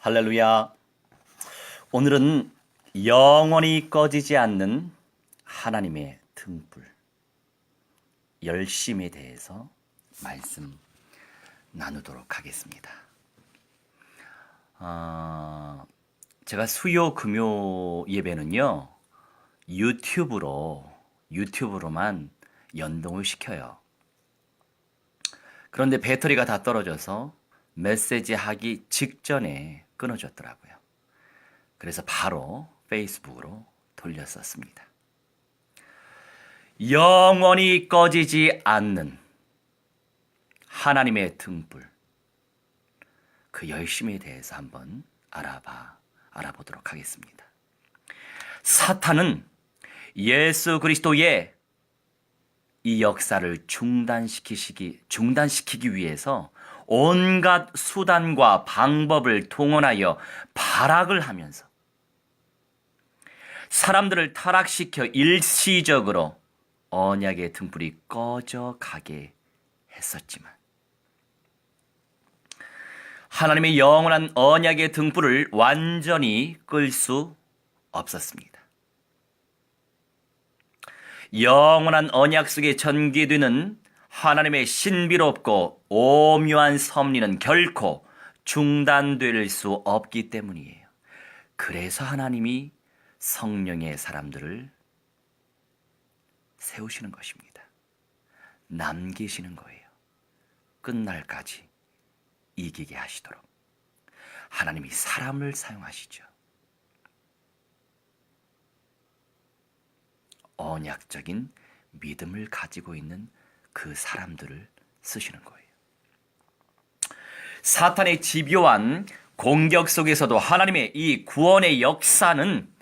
할렐루야. 오늘은 영원히 꺼지지 않는 하나님의 등불, 열심에 대해서 말씀 나누도록 하겠습니다. 제가 수요 금요 예배는요, 유튜브로만 연동을 시켜요. 그런데 배터리가 다 떨어져서 메시지 하기 직전에 끊어졌더라고요. 그래서 바로 페이스북으로 돌렸었습니다. 영원히 꺼지지 않는 하나님의 등불, 그 열심에 대해서 한번 알아보도록 하겠습니다. 사탄은 예수 그리스도의 이 역사를 중단시키기 위해서 온갖 수단과 방법을 동원하여 발악을 하면서 사람들을 타락시켜 일시적으로 언약의 등불이 꺼져가게 했었지만 하나님의 영원한 언약의 등불을 완전히 끌 수 없었습니다. 영원한 언약 속에 전개되는 하나님의 신비롭고 오묘한 섭리는 결코 중단될 수 없기 때문이에요. 그래서 하나님이 성령의 사람들을 세우시는 것입니다. 남기시는 거예요. 끝날까지 이기게 하시도록 하나님이 사람을 사용하시죠. 언약적인 믿음을 가지고 있는 그 사람들을 쓰시는 거예요. 사탄의 집요한 공격 속에서도 하나님의 이 구원의 역사는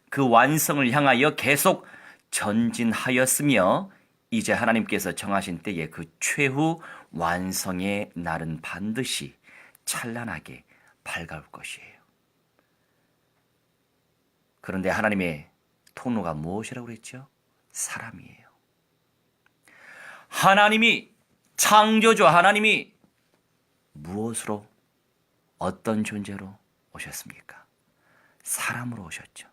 그 완성을 향하여 계속 전진하였으며 이제 하나님께서 정하신 때에 그 최후 완성의 날은 반드시 찬란하게 밝아올 것이에요. 그런데 하나님의 통로가 무엇이라고 그랬죠? 사람이에요. 하나님이 창조주 하나님이 무엇으로 어떤 존재로 오셨습니까? 사람으로 오셨죠.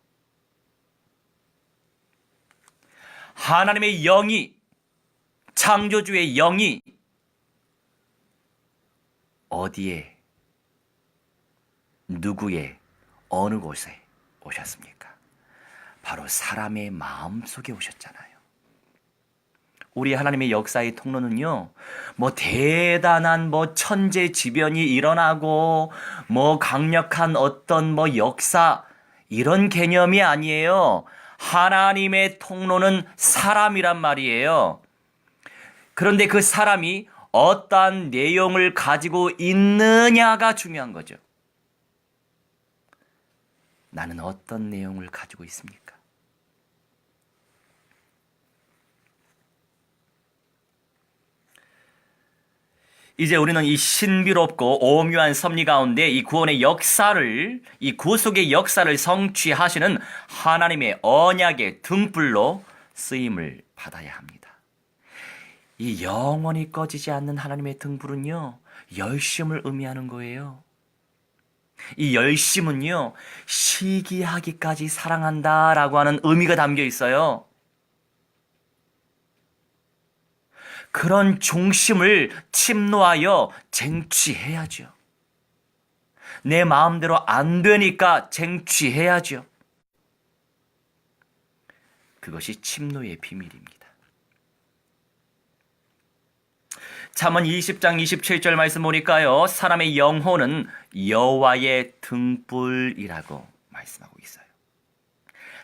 하나님의 영이 창조주의 영이 어디에 누구의 어느 곳에 오셨습니까? 바로 사람의 마음속에 오셨잖아요. 우리 하나님의 역사의 통로는요, 대단한 천재지변이 일어나고 강력한 어떤 역사 이런 개념이 아니에요. 하나님의 통로는 사람이란 말이에요. 그런데 그 사람이 어떠한 내용을 가지고 있느냐가 중요한 거죠. 나는 어떤 내용을 가지고 있습니까? 이제 우리는 이 신비롭고 오묘한 섭리 가운데 이 구원의 역사를, 이 구속의 역사를 성취하시는 하나님의 언약의 등불로 쓰임을 받아야 합니다. 이 영원히 꺼지지 않는 하나님의 등불은요, 열심을 의미하는 거예요. 이 열심은요, 시기하기까지 사랑한다라고 하는 의미가 담겨 있어요. 그런 중심을 침노하여 쟁취해야죠. 내 마음대로 안 되니까 쟁취해야죠. 그것이 침노의 비밀입니다. 잠언 20장 27절 말씀 보니까요, 사람의 영혼은 여호와의 등불이라고 말씀하고 있어요.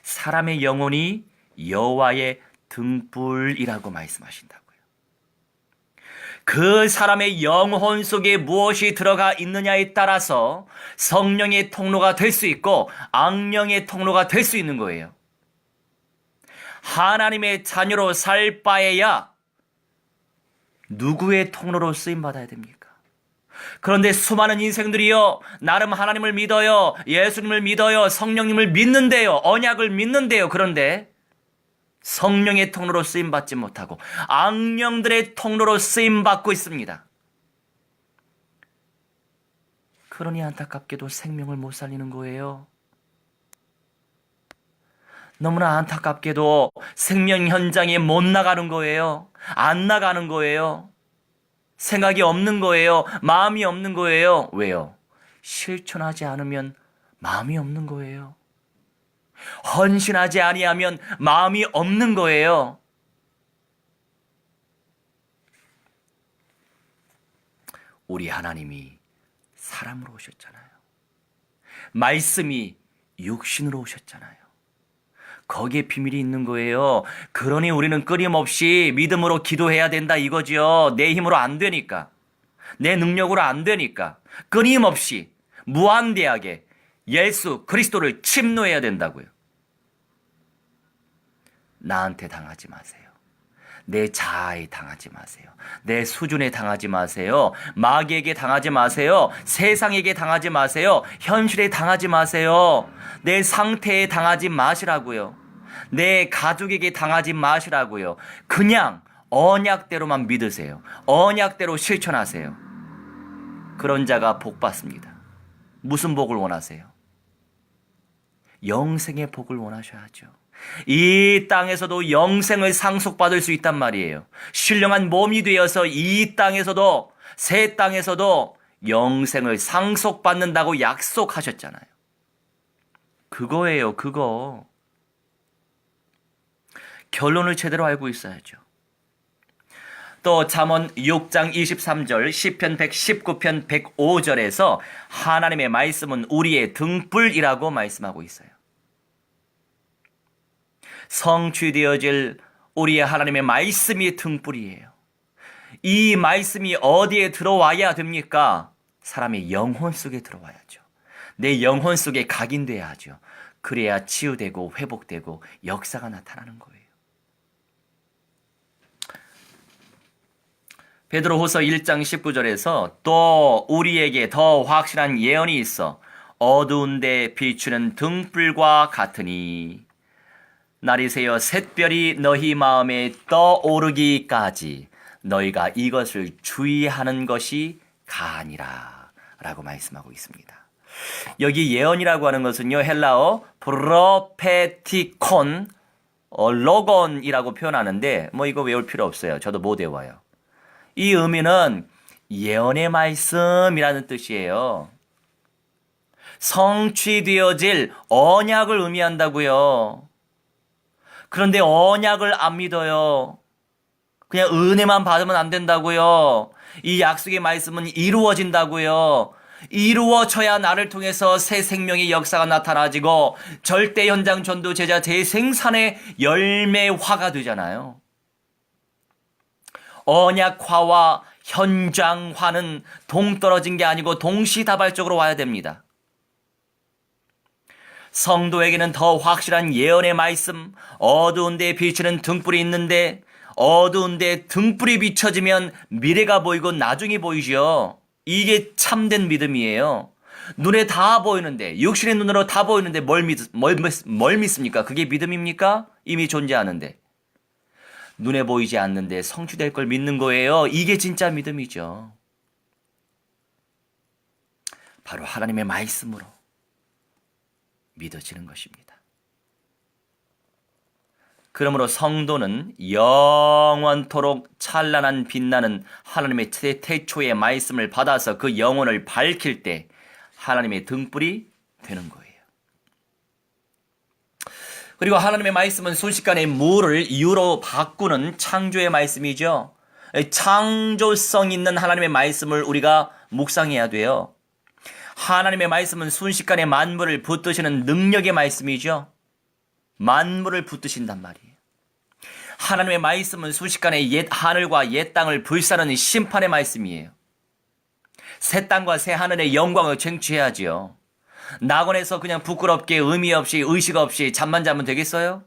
사람의 영혼이 여호와의 등불이라고 말씀하신다고요. 그 사람의 영혼 속에 무엇이 들어가 있느냐에 따라서 성령의 통로가 될 수 있고 악령의 통로가 될 수 있는 거예요. 하나님의 자녀로 살 바에야 누구의 통로로 쓰임받아야 됩니까? 그런데 수많은 인생들이요, 나름 하나님을 믿어요, 예수님을 믿어요, 성령님을 믿는데요, 언약을 믿는데요. 그런데 성령의 통로로 쓰임받지 못하고 악령들의 통로로 쓰임받고 있습니다. 그러니 안타깝게도 생명을 못 살리는 거예요. 너무나 안타깝게도 생명 현장에 못 나가는 거예요. 안 나가는 거예요. 생각이 없는 거예요. 마음이 없는 거예요. 왜요? 실천하지 않으면 마음이 없는 거예요. 헌신하지 아니하면 마음이 없는 거예요. 우리 하나님이 사람으로 오셨잖아요. 말씀이 육신으로 오셨잖아요. 거기에 비밀이 있는 거예요. 그러니 우리는 끊임없이 믿음으로 기도해야 된다 이거죠. 내 힘으로 안 되니까. 내 능력으로 안 되니까. 끊임없이 무한대하게 예수 그리스도를 침노해야 된다고요. 나한테 당하지 마세요. 내 자아에 당하지 마세요. 내 수준에 당하지 마세요. 마귀에게 당하지 마세요. 세상에게 당하지 마세요. 현실에 당하지 마세요. 내 상태에 당하지 마시라고요. 내 가족에게 당하지 마시라고요. 그냥 언약대로만 믿으세요. 언약대로 실천하세요. 그런 자가 복 받습니다. 무슨 복을 원하세요? 영생의 복을 원하셔야죠. 이 땅에서도 영생을 상속받을 수 있단 말이에요. 신령한 몸이 되어서 이 땅에서도 새 땅에서도 영생을 상속받는다고 약속하셨잖아요. 그거예요, 그거. 결론을 제대로 알고 있어야죠. 또 잠언 6장 23절, 시편 119편 105절에서 하나님의 말씀은 우리의 등불이라고 말씀하고 있어요. 성취되어질 우리의 하나님의 말씀이 등불이에요. 이 말씀이 어디에 들어와야 됩니까? 사람의 영혼 속에 들어와야죠. 내 영혼 속에 각인돼야 하죠. 그래야 치유되고 회복되고 역사가 나타나는 거예요. 베드로후서 1장 19절에서 또 우리에게 더 확실한 예언이 있어 어두운 데 비추는 등불과 같으니 날이 새어 샛별이 너희 마음에 떠오르기까지 너희가 이것을 주의하는 것이 가하니라 라고 말씀하고 있습니다. 여기 예언이라고 하는 것은요, 헬라어 프로페티콘 로건이라고 표현하는데 뭐 이거 외울 필요 없어요. 저도 못 외워요. 이 의미는 예언의 말씀이라는 뜻이에요. 성취되어질 언약을 의미한다고요. 그런데 언약을 안 믿어요. 그냥 은혜만 받으면 안 된다고요. 이 약속의 말씀은 이루어진다고요. 이루어져야 나를 통해서 새 생명의 역사가 나타나지고 절대 현장 전도 제자 재생산의 열매화가 되잖아요. 언약화와 현장화는 동떨어진 게 아니고 동시다발적으로 와야 됩니다. 성도에게는 더 확실한 예언의 말씀, 어두운 데 비추는 등불이 있는데 어두운 데 등불이 비춰지면 미래가 보이고 나중이 보이죠. 이게 참된 믿음이에요. 눈에 다 보이는데, 육신의 눈으로 다 보이는데 뭘 믿습니까? 그게 믿음입니까? 이미 존재하는데. 눈에 보이지 않는데 성취될 걸 믿는 거예요. 이게 진짜 믿음이죠. 바로 하나님의 말씀으로 믿어지는 것입니다. 그러므로 성도는 영원토록 찬란한 빛나는 하나님의 태초의 말씀을 받아서 그 영혼을 밝힐 때 하나님의 등불이 되는 거예요. 그리고 하나님의 말씀은 순식간에 물을 유로 바꾸는 창조의 말씀이죠. 창조성 있는 하나님의 말씀을 우리가 묵상해야 돼요. 하나님의 말씀은 순식간에 만물을 붙드시는 능력의 말씀이죠. 만물을 붙드신단 말이에요. 하나님의 말씀은 순식간에 옛 하늘과 옛 땅을 불사르는 심판의 말씀이에요. 새 땅과 새 하늘의 영광을 쟁취해야지요. 낙원에서 그냥 부끄럽게 의미 없이 의식 없이 잠만 자면 되겠어요?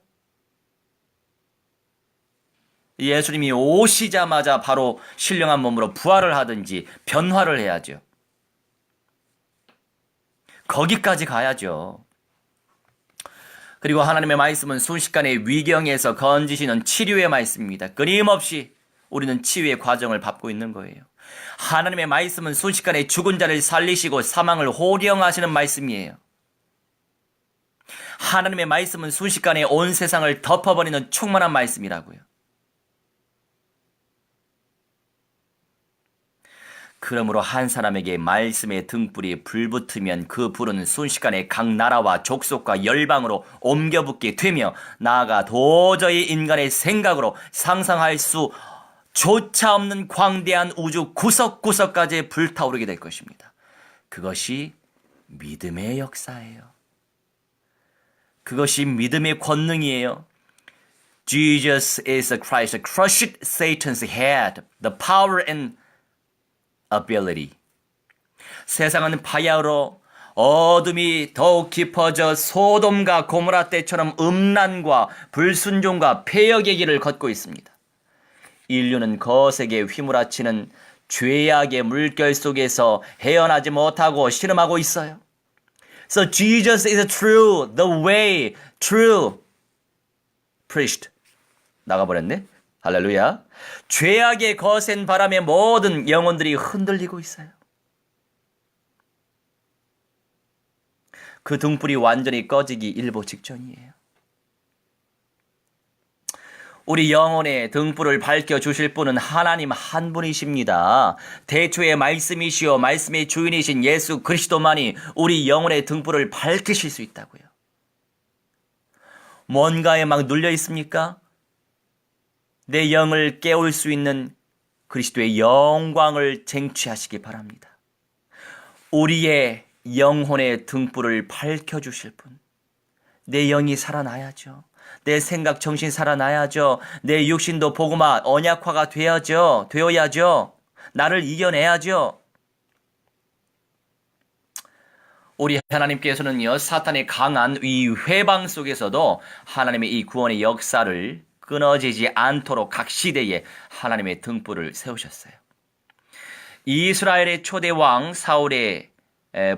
예수님이 오시자마자 바로 신령한 몸으로 부활을 하든지 변화를 해야죠. 거기까지 가야죠. 그리고 하나님의 말씀은 순식간에 위경에서 건지시는 치료의 말씀입니다. 끊임없이 우리는 치유의 과정을 밟고 있는 거예요. 하나님의 말씀은 순식간에 죽은 자를 살리시고 사망을 호령하시는 말씀이에요. 하나님의 말씀은 순식간에 온 세상을 덮어버리는 충만한 말씀이라고요. 그러므로 한 사람에게 말씀의 등불이 불붙으면 그 불은 순식간에 각 나라와 족속과 열방으로 옮겨붙게 되며 나아가 도저히 인간의 생각으로 상상할 수조차 없는 광대한 우주 구석구석까지 불타오르게 될 것입니다. 그것이 믿음의 역사예요. 그것이 믿음의 권능이에요. Jesus is the Christ, crushed Satan's head, the power and ability. 세상은 바야흐로 어둠이 더욱 깊어져 소돔과 고모라 때처럼 음란과 불순종과 폐역의 길을 걷고 있습니다. 인류는 거세게 휘몰아치는 죄악의 물결 속에서 헤어나지 못하고 씨름하고 있어요. So Jesus is true, the way, true, preached. 나가버렸네. 할렐루야. 죄악의 거센 바람에 모든 영혼들이 흔들리고 있어요. 그 등불이 완전히 꺼지기 일보 직전이에요. 우리 영혼의 등불을 밝혀주실 분은 하나님 한 분이십니다. 대초의 말씀이시오 말씀의 주인이신 예수 그리스도만이 우리 영혼의 등불을 밝히실 수 있다고요. 뭔가에 막 눌려 있습니까? 내 영을 깨울 수 있는 그리스도의 영광을 쟁취하시기 바랍니다. 우리의 영혼의 등불을 밝혀주실 분. 내 영이 살아나야죠. 내 생각 정신 살아나야죠. 내 육신도 복음화 언약화가 되어야죠. 나를 이겨내야죠. 우리 하나님께서는요, 사탄의 강한 이 회방 속에서도 하나님의 이 구원의 역사를 끊어지지 않도록 각 시대에 하나님의 등불을 세우셨어요. 이스라엘의 초대 왕 사울의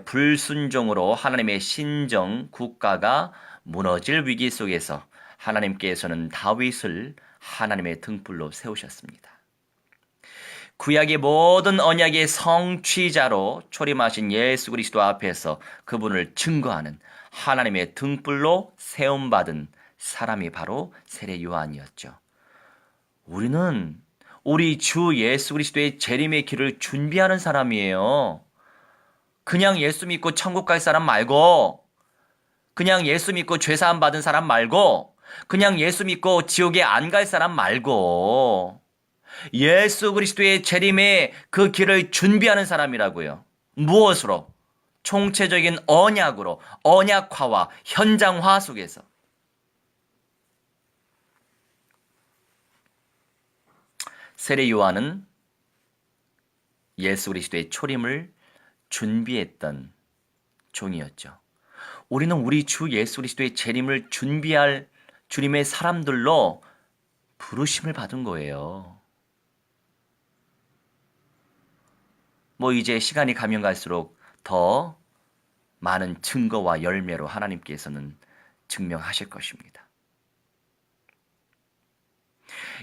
불순종으로 하나님의 신정 국가가 무너질 위기 속에서 하나님께서는 다윗을 하나님의 등불로 세우셨습니다. 구약의 모든 언약의 성취자로 초림하신 예수 그리스도 앞에서 그분을 증거하는 하나님의 등불로 세움받은 사람이 바로 세례 요한이었죠. 우리는 우리 주 예수 그리스도의 재림의 길을 준비하는 사람이에요. 그냥 예수 믿고 천국 갈 사람 말고, 그냥 예수 믿고 죄사함 받은 사람 말고, 그냥 예수 믿고 지옥에 안 갈 사람 말고, 예수 그리스도의 재림의 그 길을 준비하는 사람이라고요. 무엇으로? 총체적인 언약으로, 언약화와 현장화 속에서. 세례 요한은 예수 그리스도의 초림을 준비했던 종이었죠. 우리는 우리 주 예수 그리스도의 재림을 준비할 주님의 사람들로 부르심을 받은 거예요. 이제 시간이 가면 갈수록 더 많은 증거와 열매로 하나님께서는 증명하실 것입니다.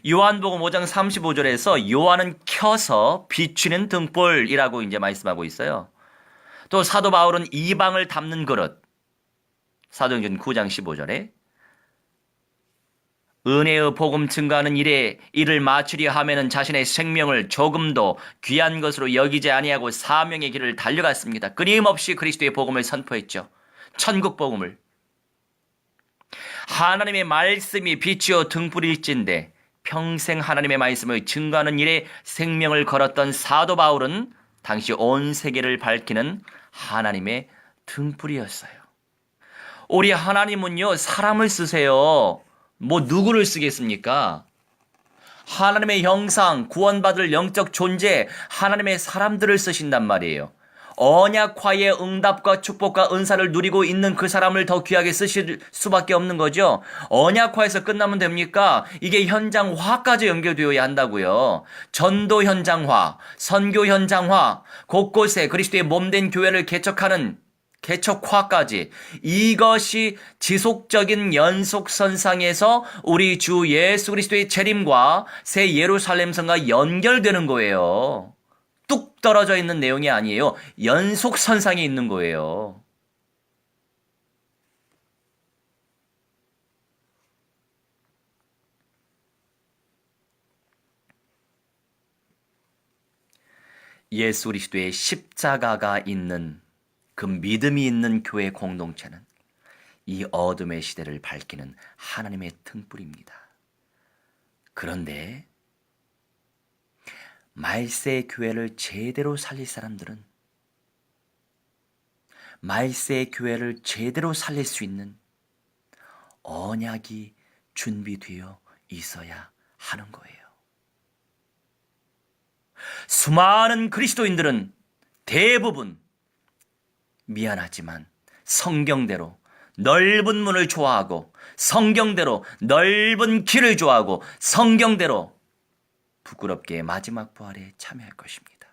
요한복음 5장 35절에서 요한은 켜서 비추는 등불이라고 이제 말씀하고 있어요. 또 사도 바울은 이방을 담는 그릇, 사도행전 9장 15절에 은혜의 복음 증거하는 일에 이를 마치려 하면은 자신의 생명을 조금도 귀한 것으로 여기지 아니하고 사명의 길을 달려갔습니다. 끊임없이 그리스도의 복음을 선포했죠. 천국 복음을. 하나님의 말씀이 빛이요 등불일진데 평생 하나님의 말씀을 증거하는 일에 생명을 걸었던 사도 바울은 당시 온 세계를 밝히는 하나님의 등불이었어요. 우리 하나님은요, 사람을 쓰세요. 누구를 쓰겠습니까? 하나님의 형상, 구원받을 영적 존재, 하나님의 사람들을 쓰신단 말이에요. 언약화의 응답과 축복과 은사를 누리고 있는 그 사람을 더 귀하게 쓰실 수밖에 없는 거죠. 언약화에서 끝나면 됩니까? 이게 현장화까지 연결되어야 한다고요. 전도 현장화, 선교 현장화, 곳곳에 그리스도의 몸된 교회를 개척하는 개척화까지 이것이 지속적인 연속선상에서 우리 주 예수 그리스도의 재림과 새 예루살렘성과 연결되는 거예요. 뚝 떨어져 있는 내용이 아니에요. 연속선상에 있는 거예요. 예수 그리스도의 십자가가 있는 그 믿음이 있는 교회 공동체는 이 어둠의 시대를 밝히는 하나님의 등불입니다. 그런데 말세의 교회를 제대로 살릴 사람들은 말세의 교회를 제대로 살릴 수 있는 언약이 준비되어 있어야 하는 거예요. 수많은 그리스도인들은 대부분 미안하지만 성경대로 넓은 문을 좋아하고 성경대로 넓은 길을 좋아하고 성경대로 부끄럽게 마지막 부활에 참여할 것입니다.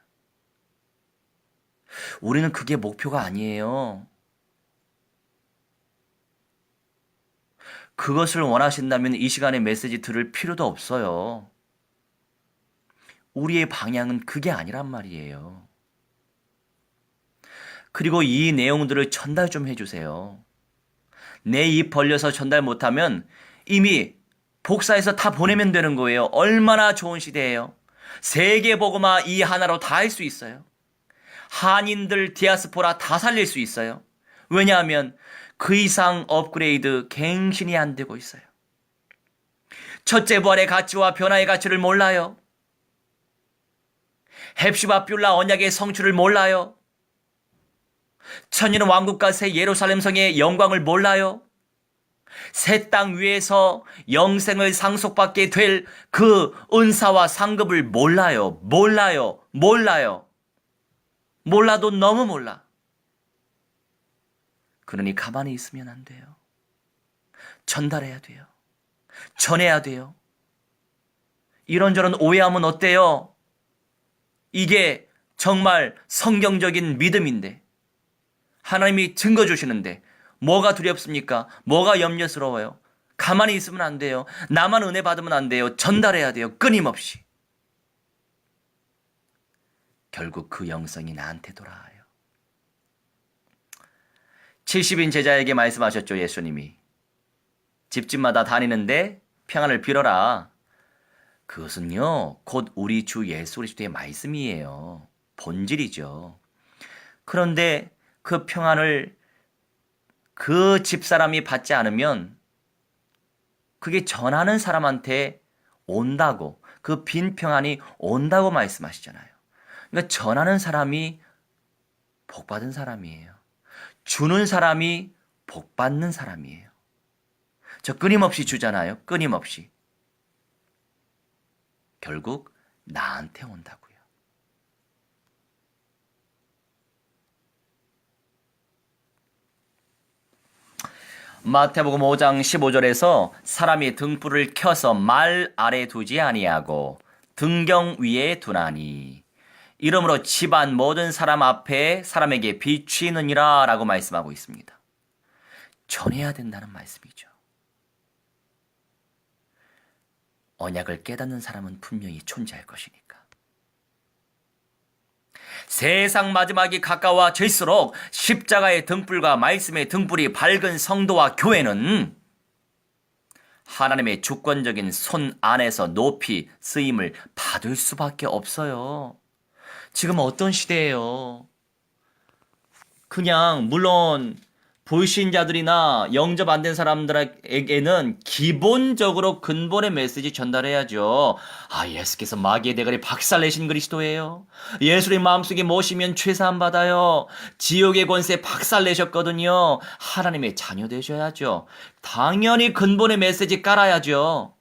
우리는 그게 목표가 아니에요. 그것을 원하신다면 이 시간에 메시지 들을 필요도 없어요. 우리의 방향은 그게 아니란 말이에요. 그리고 이 내용들을 전달 좀 해주세요. 내 입 벌려서 전달 못하면 이미 복사해서 다 보내면 되는 거예요. 얼마나 좋은 시대예요. 세계복음화 이 하나로 다 할 수 있어요. 한인들 디아스포라 다 살릴 수 있어요. 왜냐하면 그 이상 업그레이드 갱신이 안 되고 있어요. 첫째 부활의 가치와 변화의 가치를 몰라요. 헵시바 뷸라 언약의 성취를 몰라요. 천년 왕국과 새 예루살렘 성의 영광을 몰라요. 새 땅 위에서 영생을 상속받게 될 그 은사와 상급을 몰라요. 몰라도 너무 몰라. 그러니 가만히 있으면 안 돼요. 전달해야 돼요. 전해야 돼요. 이런저런 오해하면 어때요? 이게 정말 성경적인 믿음인데 하나님이 증거 주시는데 뭐가 두렵습니까? 뭐가 염려스러워요? 가만히 있으면 안 돼요. 나만 은혜 받으면 안 돼요. 전달해야 돼요. 끊임없이. 결국 그 영성이 나한테 돌아와요. 70인 제자에게 말씀하셨죠. 예수님이. 집집마다 다니는데 평안을 빌어라. 그것은요, 곧 우리 주 예수 그리스도의 말씀이에요. 본질이죠. 그런데 그 평안을 그 집사람이 받지 않으면 그게 전하는 사람한테 온다고, 그 빈 평안이 온다고 말씀하시잖아요. 그러니까 전하는 사람이 복받은 사람이에요. 주는 사람이 복받는 사람이에요. 저 끊임없이 주잖아요. 끊임없이. 결국 나한테 온다고요. 마태복음 5장 15절에서 사람이 등불을 켜서 말 아래 두지 아니하고 등경 위에 두나니 이러므로 집안 모든 사람 앞에 사람에게 비추이느니라 라고 말씀하고 있습니다. 전해야 된다는 말씀이죠. 언약을 깨닫는 사람은 분명히 존재할 것이니까. 세상 마지막이 가까워질수록 십자가의 등불과 말씀의 등불이 밝은 성도와 교회는 하나님의 주권적인 손 안에서 높이 쓰임을 받을 수밖에 없어요. 지금 어떤 시대예요? 그냥 물론 불신자들이나 영접 안 된 사람들에게는 기본적으로 근본의 메시지 전달해야죠. 예수께서 마귀의 대가리 박살내신 그리스도예요. 예수님 마음속에 모시면 죄사함 받아요. 지옥의 권세 박살내셨거든요. 하나님의 자녀 되셔야죠. 당연히 근본의 메시지 깔아야죠.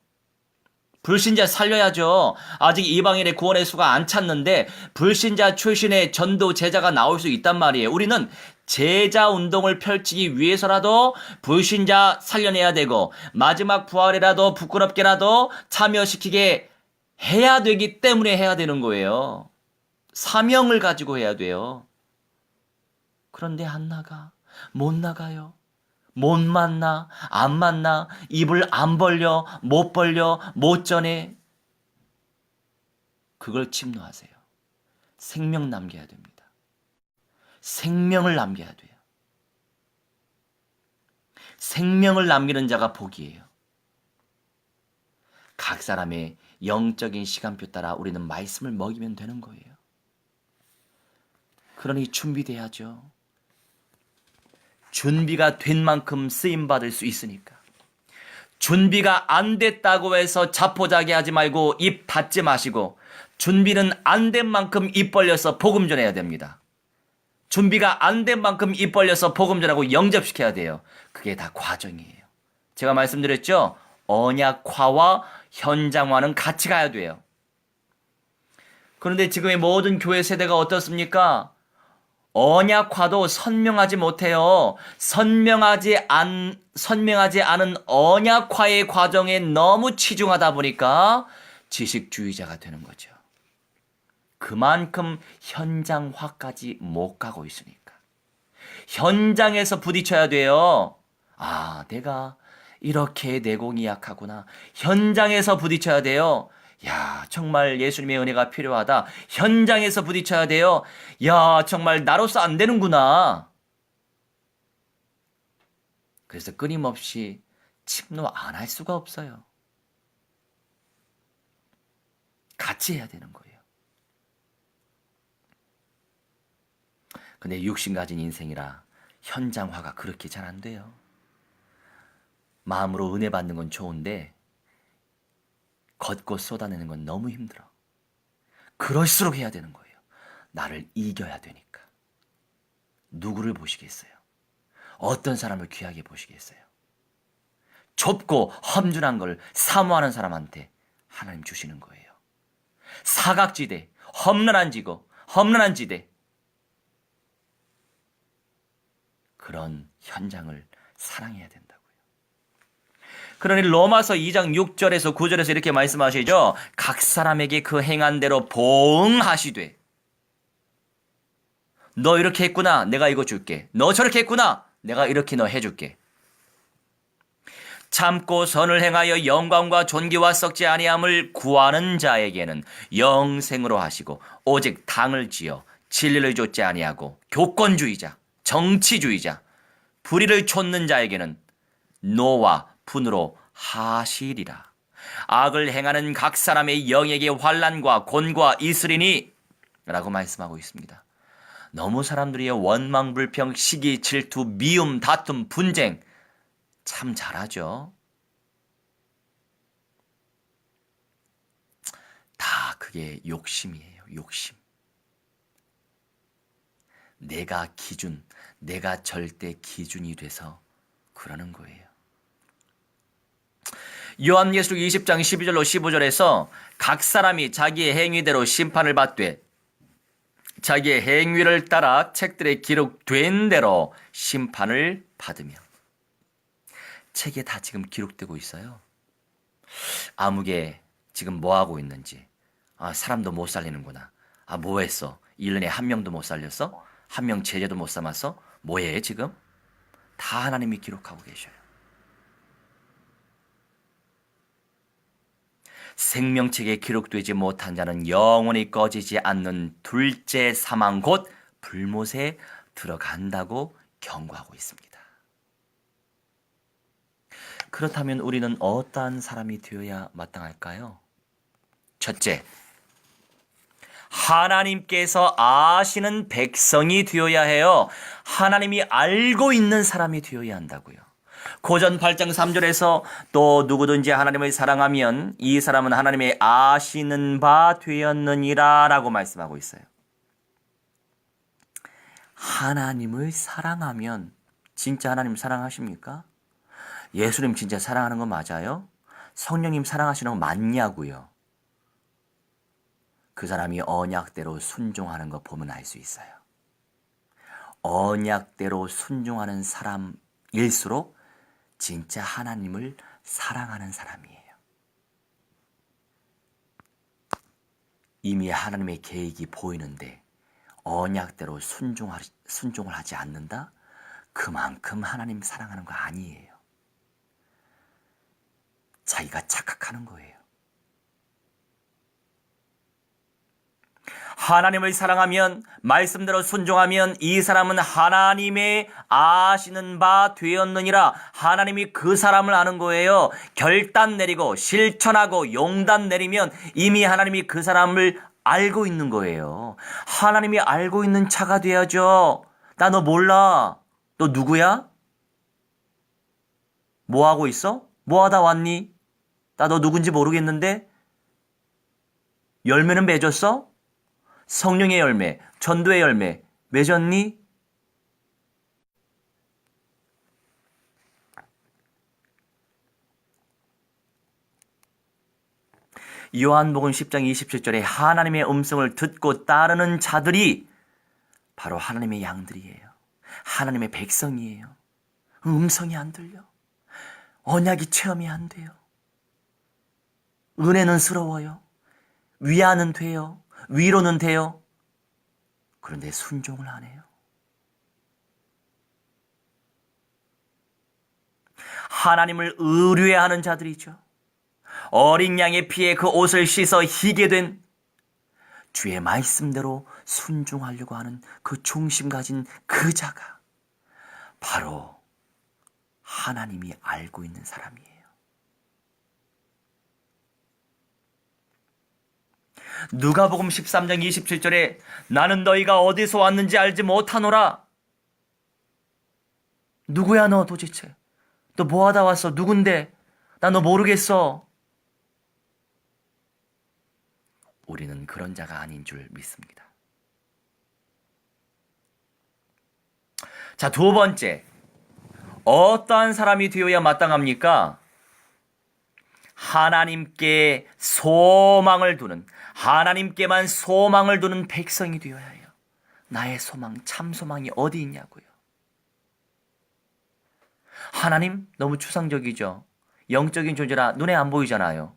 불신자 살려야죠. 아직 이방인의 구원의 수가 안 찼는데 불신자 출신의 전도 제자가 나올 수 있단 말이에요. 우리는 제자 운동을 펼치기 위해서라도 불신자 살려내야 되고 마지막 부활이라도 부끄럽게라도 참여시키게 해야 되기 때문에 해야 되는 거예요. 사명을 가지고 해야 돼요. 그런데 한나가 못 나가요. 못 만나, 안 만나, 입을 안 벌려, 못 벌려, 못 전해. 그걸 침노하세요. 생명 남겨야 됩니다. 생명을 남겨야 돼요. 생명을 남기는 자가 복이에요. 각 사람의 영적인 시간표 따라 우리는 말씀을 먹이면 되는 거예요. 그러니 준비돼야죠. 준비가 된 만큼 쓰임받을 수 있으니까. 준비가 안 됐다고 해서 자포자기하지 말고 입 닫지 마시고, 준비는 안 된 만큼 입 벌려서 복음 전해야 됩니다. 준비가 안 된 만큼 입 벌려서 복음 전하고 영접시켜야 돼요. 그게 다 과정이에요. 제가 말씀드렸죠? 언약화와 현장화는 같이 가야 돼요. 그런데 지금의 모든 교회 세대가 어떻습니까? 언약화도 선명하지 못해요. 선명하지 않은 언약화의 과정에 너무 치중하다 보니까 지식주의자가 되는 거죠. 그만큼 현장화까지 못 가고 있으니까. 현장에서 부딪혀야 돼요. 아, 내가 이렇게 내공이 약하구나. 현장에서 부딪혀야 돼요. 야, 정말 예수님의 은혜가 필요하다. 현장에서 부딪혀야 돼요. 야, 정말 나로서 안 되는구나. 그래서 끊임없이 침노 안 할 수가 없어요. 같이 해야 되는 거예요. 근데 육신 가진 인생이라 현장화가 그렇게 잘 안 돼요. 마음으로 은혜 받는 건 좋은데 걷고 쏟아내는 건 너무 힘들어. 그럴수록 해야 되는 거예요. 나를 이겨야 되니까. 누구를 보시겠어요? 어떤 사람을 귀하게 보시겠어요? 좁고 험준한 걸 사모하는 사람한테 하나님 주시는 거예요. 사각지대, 험난한 지대. 그런 현장을 사랑해야 된다고요. 그러니 로마서 2장 6절에서 9절에서 이렇게 말씀하시죠. 각 사람에게 그 행한 대로 보응하시되, 너 이렇게 했구나, 내가 이거 줄게. 너 저렇게 했구나, 내가 이렇게 너 해줄게. 참고 선을 행하여 영광과 존귀와 썩지 아니함을 구하는 자에게는 영생으로 하시고, 오직 당을 지어 진리를 좇지 아니하고 교권주의자, 정치주의자, 불의를 좇는 자에게는 노와 분으로 하시리라. 악을 행하는 각 사람의 영에게 환난과 곤고가 있으리니 라고 말씀하고 있습니다. 너무 사람들이 원망, 불평, 시기, 질투, 미움, 다툼, 분쟁 참 잘하죠. 다 그게 욕심이에요. 욕심. 내가 기준, 내가 절대 기준이 돼서 그러는 거예요. 요한계시록 20장 12절로 15절에서 각 사람이 자기의 행위대로 심판을 받되 자기의 행위를 따라 책들에 기록된 대로 심판을 받으며, 책에 다 지금 기록되고 있어요. 아무개 지금 뭐 하고 있는지, 아, 사람도 못 살리는구나, 아, 뭐 했어, 1년에 한 명도 못 살렸어, 한 명 제자도 못 삼았어, 뭐해 지금? 다 하나님이 기록하고 계셔요. 생명책에 기록되지 못한 자는 영원히 꺼지지 않는 둘째 사망 곧 불못에 들어간다고 경고하고 있습니다. 그렇다면 우리는 어떠한 사람이 되어야 마땅할까요? 첫째, 하나님께서 아시는 백성이 되어야 해요. 하나님이 알고 있는 사람이 되어야 한다고요. 고전 8장 3절에서 또 누구든지 하나님을 사랑하면 이 사람은 하나님의 아시는 바 되었느니라 라고 말씀하고 있어요. 하나님을 사랑하면 진짜 하나님 사랑하십니까? 예수님 진짜 사랑하는 거 맞아요? 성령님 사랑하시는 거 맞냐고요? 그 사람이 언약대로 순종하는 거 보면 알 수 있어요. 언약대로 순종하는 사람일수록 진짜 하나님을 사랑하는 사람이에요. 이미 하나님의 계획이 보이는데 언약대로 순종을 하지 않는다? 그만큼 하나님 사랑하는 거 아니에요. 자기가 착각하는 거예요. 하나님을 사랑하면, 말씀대로 순종하면 이 사람은 하나님의 아시는 바 되었느니라. 하나님이 그 사람을 아는 거예요. 결단 내리고 실천하고 용단 내리면 이미 하나님이 그 사람을 알고 있는 거예요. 하나님이 알고 있는 차가 돼야죠. 나 너 몰라. 너 누구야? 뭐 하고 있어? 뭐 하다 왔니? 나 너 누군지 모르겠는데? 열매는 맺었어? 성령의 열매, 전도의 열매 맺었니? 요한복음 10장 27절에 하나님의 음성을 듣고 따르는 자들이 바로 하나님의 양들이에요. 하나님의 백성이에요. 음성이 안 들려. 언약이 체험이 안 돼요. 은혜는 스러워요. 위안은 돼요. 위로는 돼요. 그런데 순종을 안 해요. 하나님을 의뢰하는 자들이죠. 어린 양의 피에 그 옷을 씻어 희게 된 주의 말씀대로 순종하려고 하는 그 중심 가진 그 자가 바로 하나님이 알고 있는 사람이에요. 누가복음 13장 27절에 나는 너희가 어디서 왔는지 알지 못하노라. 누구야 너 도대체? 너 뭐하다 왔어? 누군데? 나 너 모르겠어. 우리는 그런 자가 아닌 줄 믿습니다. 자, 두 번째. 어떠한 사람이 되어야 마땅합니까? 하나님께 소망을 두는, 하나님께만 소망을 두는 백성이 되어야 해요. 나의 소망, 참 소망이 어디 있냐고요. 하나님 너무 추상적이죠. 영적인 존재라 눈에 안 보이잖아요.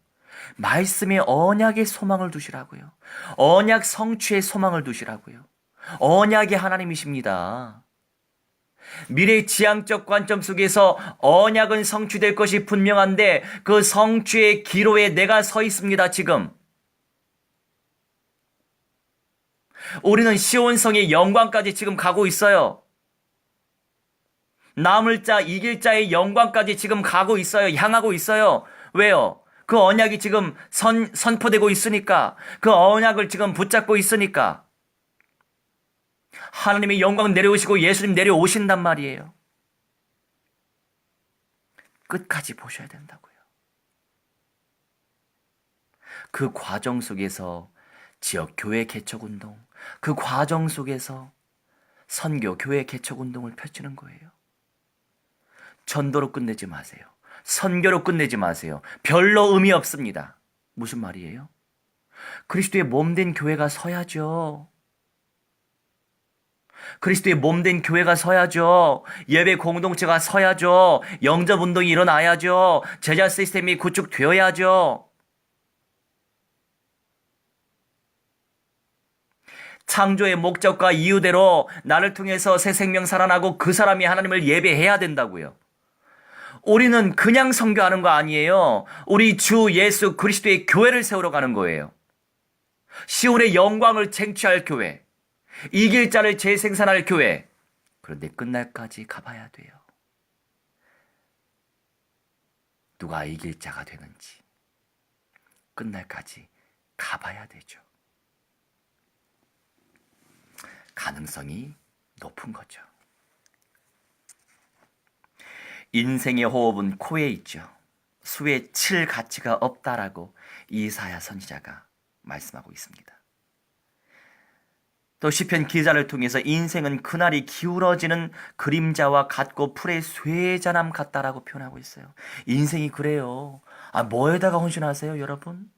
말씀에 언약의 소망을 두시라고요. 언약 성취의 소망을 두시라고요. 언약의 하나님이십니다. 미래 지향적 관점 속에서 언약은 성취될 것이 분명한데 그 성취의 기로에 내가 서 있습니다. 지금 우리는 시온성의 영광까지 지금 가고 있어요. 남을 자 이길 자의 영광까지 지금 가고 있어요. 향하고 있어요. 왜요? 그 언약이 지금 선포되고 있으니까, 그 언약을 지금 붙잡고 있으니까. 하나님의 영광 내려오시고 예수님 내려오신단 말이에요. 끝까지 보셔야 된다고요. 그 과정 속에서 지역 교회 개척 운동, 그 과정 속에서 선교 교회 개척 운동을 펼치는 거예요. 전도로 끝내지 마세요. 선교로 끝내지 마세요. 별로 의미 없습니다. 무슨 말이에요? 그리스도의 몸된 교회가 서야죠. 그리스도의 몸된 교회가 서야죠. 예배 공동체가 서야죠. 영접 운동이 일어나야죠. 제자 시스템이 구축되어야죠. 창조의 목적과 이유대로 나를 통해서 새 생명 살아나고 그 사람이 하나님을 예배해야 된다고요. 우리는 그냥 선교하는 거 아니에요. 우리 주 예수 그리스도의 교회를 세우러 가는 거예요. 시온의 영광을 쟁취할 교회, 이길 자를 재생산할 교회. 그런데 끝날까지 가봐야 돼요. 누가 이길 자가 되는지 끝날까지 가봐야 되죠. 가능성이 높은 거죠. 인생의 호흡은 코에 있죠. 수에 칠 가치가 없다라고 이사야 선지자가 말씀하고 있습니다. 또 시편 기자를 통해서 인생은 그날이 기울어지는 그림자와 같고 풀의 쇠자남 같다라고 표현하고 있어요. 인생이 그래요. 뭐에다가 헌신하세요, 여러분?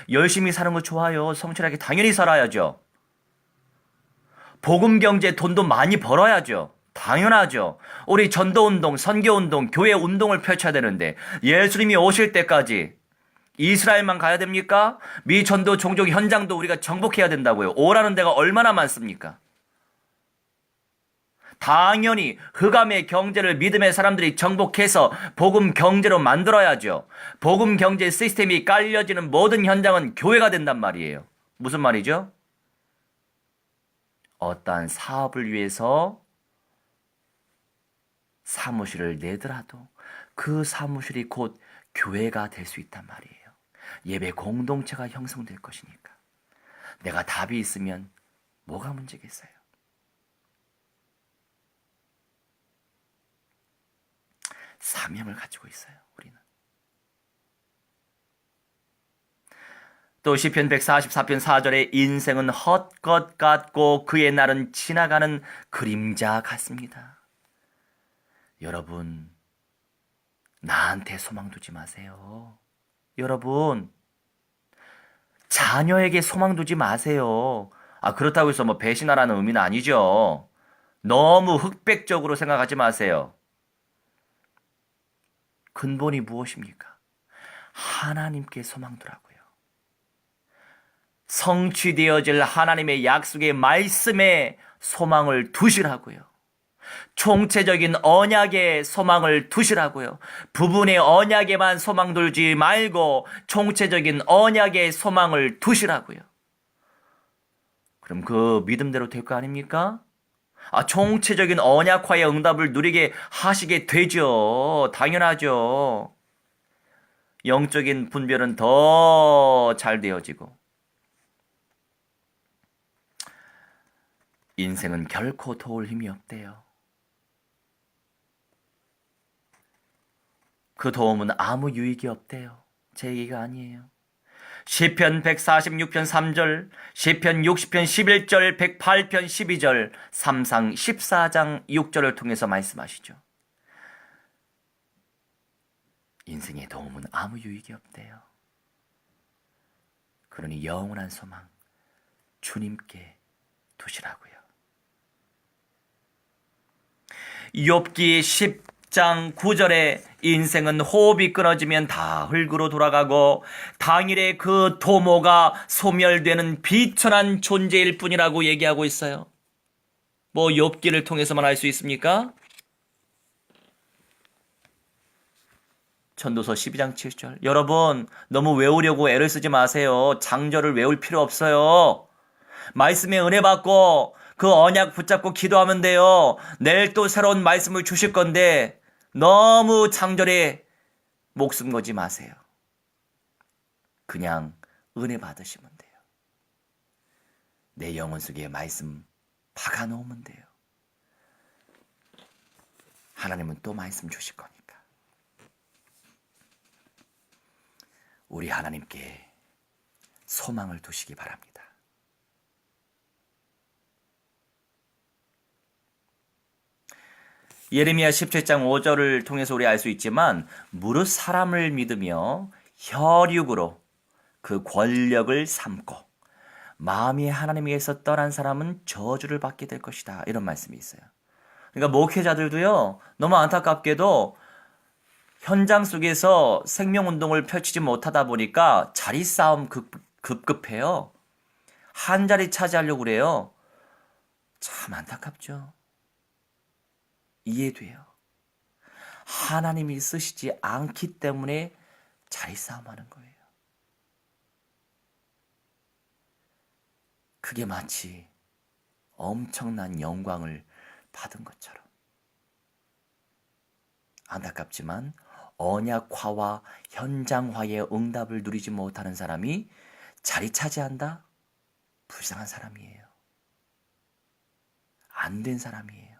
열심히 사는 거 좋아요. 성실하게 당연히 살아야죠. 복음 경제 돈도 많이 벌어야죠. 당연하죠. 우리 전도운동, 선교운동, 교회운동을 펼쳐야 되는데 예수님이 오실 때까지 이스라엘만 가야 됩니까? 미 전도 종족 현장도 우리가 정복해야 된다고요. 오라는 데가 얼마나 많습니까? 당연히 흑암의 경제를 믿음의 사람들이 정복해서 복음 경제로 만들어야죠. 복음 경제 시스템이 깔려지는 모든 현장은 교회가 된단 말이에요. 무슨 말이죠? 어떠한 사업을 위해서 사무실을 내더라도 그 사무실이 곧 교회가 될 수 있단 말이에요. 예배 공동체가 형성될 것이니까. 내가 답이 있으면 뭐가 문제겠어요? 사명을 가지고 있어요, 우리는. 또 시편 144편 4절에 인생은 헛것 같고 그의 날은 지나가는 그림자 같습니다. 여러분, 나한테 소망 두지 마세요. 여러분, 자녀에게 소망 두지 마세요. 그렇다고 해서 뭐 배신하라는 의미는 아니죠. 너무 흑백적으로 생각하지 마세요. 근본이 무엇입니까? 하나님께 소망 두라고요. 성취되어질 하나님의 약속의 말씀에 소망을 두시라고요. 총체적인 언약에 소망을 두시라고요. 부분의 언약에만 소망 두지 말고 총체적인 언약에 소망을 두시라고요. 그럼 그 믿음대로 될 거 아닙니까? 총체적인 언약화의 응답을 누리게 하시게 되죠. 당연하죠. 영적인 분별은 더 잘 되어지고 인생은 결코 도울 힘이 없대요. 그 도움은 아무 유익이 없대요. 제 얘기가 아니에요. 시편 146편 3절, 시편 60편 11절, 108편 12절, 삼상 14장 6절을 통해서 말씀하시죠. 인생의 도움은 아무 유익이 없대요. 그러니 영원한 소망 주님께 두시라고요. 욥기 10장 9절에 인생은 호흡이 끊어지면 다 흙으로 돌아가고 당일에 그 도모가 소멸되는 비천한 존재일 뿐이라고 얘기하고 있어요. 뭐 욥기를 통해서만 알 수 있습니까? 전도서 12장 7절. 여러분, 너무 외우려고 애를 쓰지 마세요. 장절을 외울 필요 없어요. 말씀에 은혜 받고 그 언약 붙잡고 기도하면 돼요. 내일 또 새로운 말씀을 주실 건데 너무 장절에 목숨 걸지 마세요. 그냥 은혜 받으시면 돼요. 내 영혼 속에 말씀 박아놓으면 돼요. 하나님은 또 말씀 주실 거니까. 우리 하나님께 소망을 두시기 바랍니다. 예레미야 17장 5절을 통해서 우리 알 수 있지만 무릇 사람을 믿으며 혈육으로 그 권력을 삼고 마음이 하나님에게서 떠난 사람은 저주를 받게 될 것이다. 이런 말씀이 있어요. 그러니까 목회자들도요. 너무 안타깝게도 현장 속에서 생명운동을 펼치지 못하다 보니까 자리 싸움 급급해요. 한 자리 차지하려고 그래요. 참 안타깝죠. 이해돼요. 하나님이 쓰시지 않기 때문에 자리 싸움하는 거예요. 그게 마치 엄청난 영광을 받은 것처럼. 안타깝지만 언약화와 현장화의 응답을 누리지 못하는 사람이 자리 차지한다? 불쌍한 사람이에요. 안 된 사람이에요.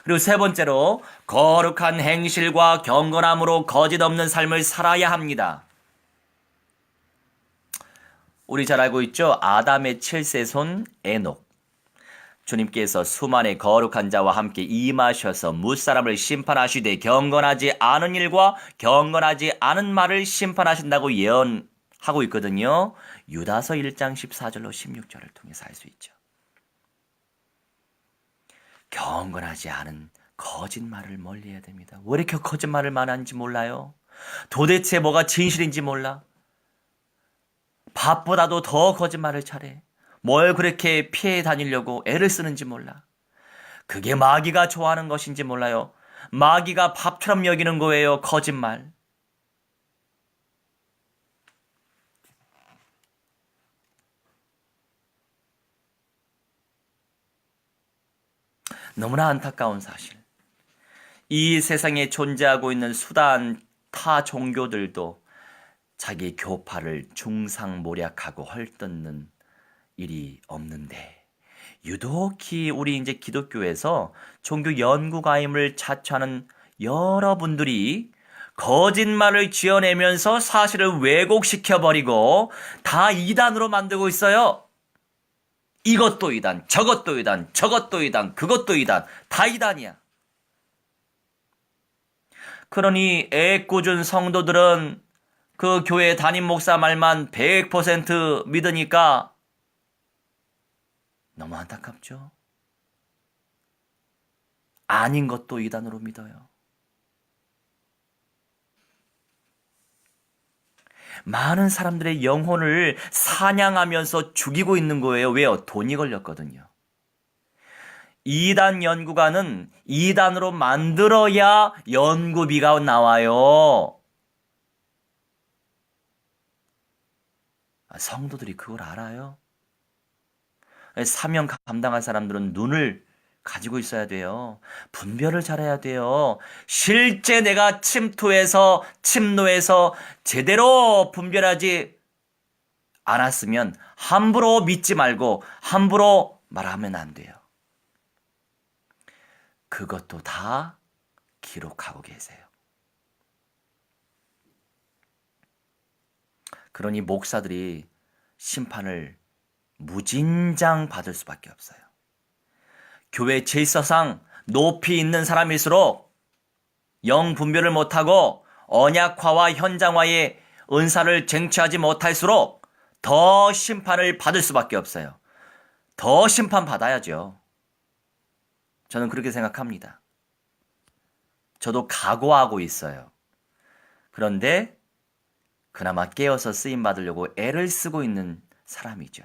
그리고 세 번째로 거룩한 행실과 경건함으로 거짓 없는 삶을 살아야 합니다. 우리 잘 알고 있죠? 아담의 7세손 에녹. 주님께서 수많은 거룩한 자와 함께 임하셔서 무사람을 심판하시되 경건하지 않은 일과 경건하지 않은 말을 심판하신다고 예언하고 있거든요. 유다서 1장 14절로 16절을 통해서 알 수 있죠. 경건하지 않은 거짓말을 멀리해야 됩니다. 왜 이렇게 거짓말을 많이 하는지 몰라요? 도대체 뭐가 진실인지 몰라? 밥보다도 더 거짓말을 잘해. 뭘 그렇게 피해 다니려고 애를 쓰는지 몰라. 그게 마귀가 좋아하는 것인지 몰라요. 마귀가 밥처럼 여기는 거예요. 거짓말. 너무나 안타까운 사실. 이 세상에 존재하고 있는 수단 타 종교들도 자기 교파를 중상모략하고 헐뜯는 일이 없는데, 유독히 우리 이제 기독교에서 종교 연구가임을 자처하는 여러분들이 거짓말을 지어내면서 사실을 왜곡시켜버리고 다 이단으로 만들고 있어요. 이것도 이단, 저것도 이단, 저것도 이단, 그것도 이단, 다 이단이야. 그러니 애꿎은 성도들은 그 교회 담임 목사 말만 100% 믿으니까 너무 안타깝죠. 아닌 것도 이단으로 믿어요. 많은 사람들의 영혼을 사냥하면서 죽이고 있는 거예요. 왜요? 돈이 걸렸거든요. 이단 연구가는 이단으로 만들어야 연구비가 나와요. 성도들이 그걸 알아요. 사명 감당한 사람들은 눈을 가지고 있어야 돼요. 분별을 잘해야 돼요. 실제 내가 침노해서 제대로 분별하지 않았으면 함부로 믿지 말고 함부로 말하면 안 돼요. 그것도 다 기록하고 계세요. 그러니 목사들이 심판을 무진장 받을 수밖에 없어요. 교회 질서상 높이 있는 사람일수록 영 분별을 못하고 언약화와 현장화의 은사를 쟁취하지 못할수록 더 심판을 받을 수밖에 없어요. 더 심판받아야죠. 저는 그렇게 생각합니다. 저도 각오하고 있어요. 그런데 그나마 깨어서 쓰임받으려고 애를 쓰고 있는 사람이죠.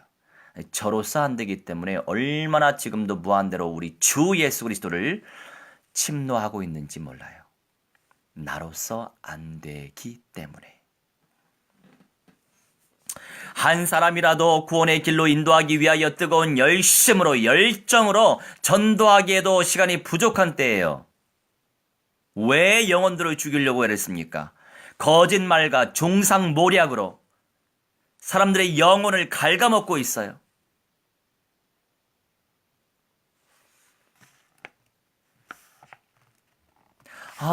저로서 안 되기 때문에 얼마나 지금도 무한대로 우리 주 예수 그리스도를 침노하고 있는지 몰라요. 나로서 안 되기 때문에. 한 사람이라도 구원의 길로 인도하기 위하여 뜨거운 열심으로 열정으로 전도하기에도 시간이 부족한 때예요. 왜 영혼들을 죽이려고 애랬습니까? 거짓말과 중상모략으로 사람들의 영혼을 갉아먹고 있어요.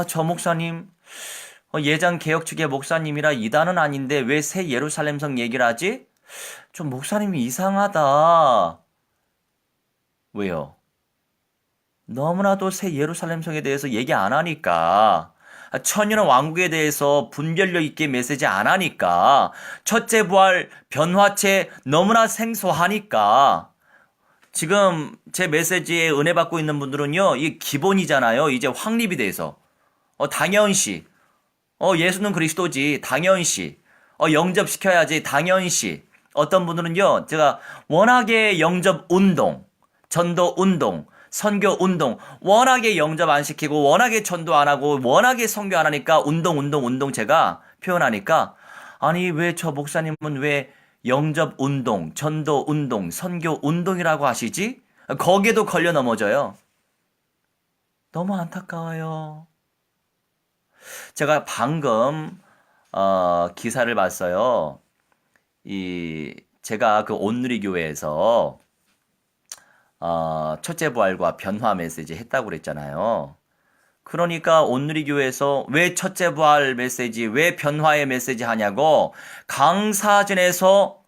저 목사님, 예장 개혁 측의 목사님이라 이단은 아닌데 왜 새 예루살렘성 얘기를 하지? 좀 목사님이 이상하다. 왜요? 너무나도 새 예루살렘성에 대해서 얘기 안 하니까. 천년의 왕국에 대해서 분별력 있게 메시지 안 하니까. 첫째 부활 변화체 너무나 생소하니까. 지금 제 메시지에 은혜 받고 있는 분들은요, 이게 기본이잖아요. 이제 확립이 돼서. 당연시. 예수는 그리스도지. 당연시. 영접시켜야지. 당연시. 어떤 분들은요, 제가 워낙에 영접 운동, 전도 운동, 선교 운동, 워낙에 영접 안 시키고, 워낙에 전도 안 하고, 워낙에 선교 안 하니까, 운동 제가 표현하니까, 아니, 왜 저 목사님은 왜 영접 운동, 전도 운동, 선교 운동이라고 하시지? 거기에도 걸려 넘어져요. 너무 안타까워요. 제가 방금 기사를 봤어요. 제가 그 온누리 교회에서 첫째 부활과 변화 메시지 했다고 그랬잖아요. 그러니까 온누리 교회에서 왜 첫째 부활 메시지, 왜 변화의 메시지 하냐고 강사진에서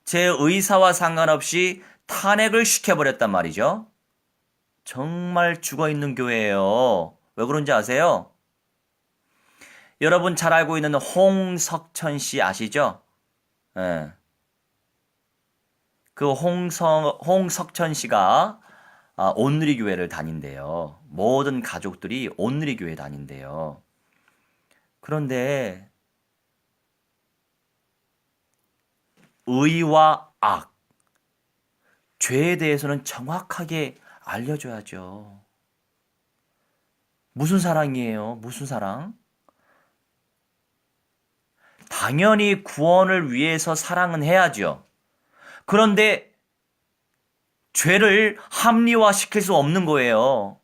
제 의사와 상관없이 탄핵을 시켜버렸단 말이죠. 정말 죽어있는 교회예요. 왜 그런지 아세요? 여러분 잘 알고 있는 홍석천 씨 아시죠? 예. 그 홍석천 씨가 온누리 교회를 다닌대요. 모든 가족들이 온누리 교회 다닌대요. 그런데 의와 악, 죄에 대해서는 정확하게 알려줘야죠. 무슨 사랑이에요? 무슨 사랑? 당연히 구원을 위해서 사랑은 해야죠. 그런데 죄를 합리화시킬 수 없는 거예요.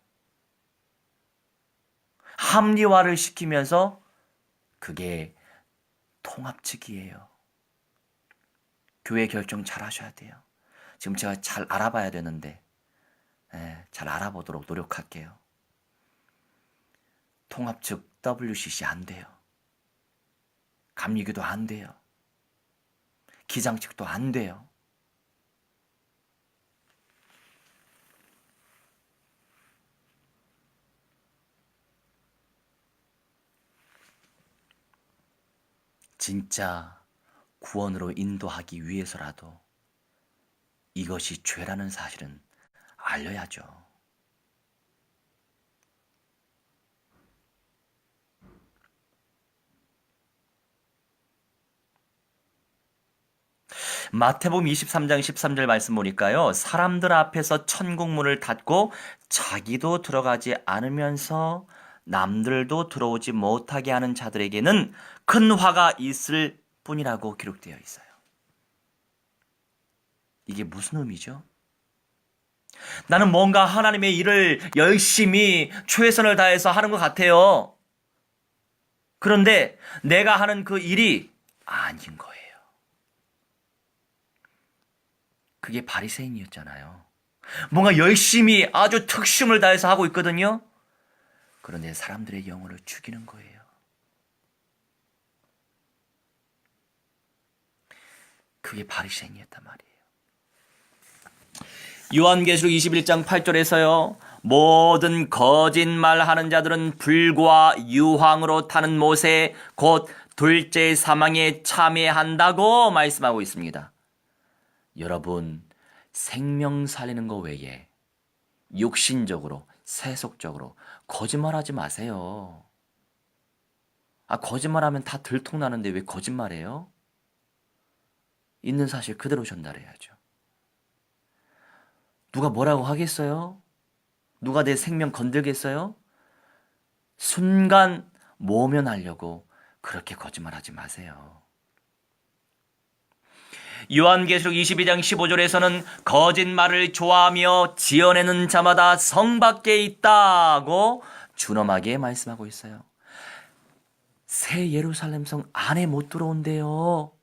합리화를 시키면서 그게 통합측이에요. 교회 결정 잘 하셔야 돼요. 지금 제가 잘 알아봐야 되는데 잘 알아보도록 노력할게요. 통합측 WCC 안 돼요. 감리교도 안 돼요. 기장측도 안 돼요. 진짜 구원으로 인도하기 위해서라도 이것이 죄라는 사실은 알려야죠. 마태복음 23장 13절 말씀 보니까요. 사람들 앞에서 천국문을 닫고 자기도 들어가지 않으면서 남들도 들어오지 못하게 하는 자들에게는 큰 화가 있을 뿐이라고 기록되어 있어요. 이게 무슨 의미죠? 나는 뭔가 하나님의 일을 열심히 최선을 다해서 하는 것 같아요. 그런데 내가 하는 그 일이 아닌 거예요. 그게 바리새인이었잖아요. 뭔가 열심히 아주 특심을 다해서 하고 있거든요. 그런데 사람들의 영혼을 죽이는 거예요. 그게 바리새인이었단 말이에요. 요한계시록 21장 8절에서요. 모든 거짓말하는 자들은 불과 유황으로 타는 못에 곧 둘째 사망에 참여한다고 말씀하고 있습니다. 여러분, 생명 살리는 거 외에 육신적으로, 세속적으로 거짓말하지 마세요. 거짓말하면 다 들통나는데 왜 거짓말해요? 있는 사실 그대로 전달해야죠. 누가 뭐라고 하겠어요? 누가 내 생명 건들겠어요? 순간 모면하려고 그렇게 거짓말하지 마세요. 요한계시록 22장 15절에서는 거짓말을 좋아하며 지어내는 자마다 성 밖에 있다고 준엄하게 말씀하고 있어요. 새 예루살렘 성 안에 못 들어온대요.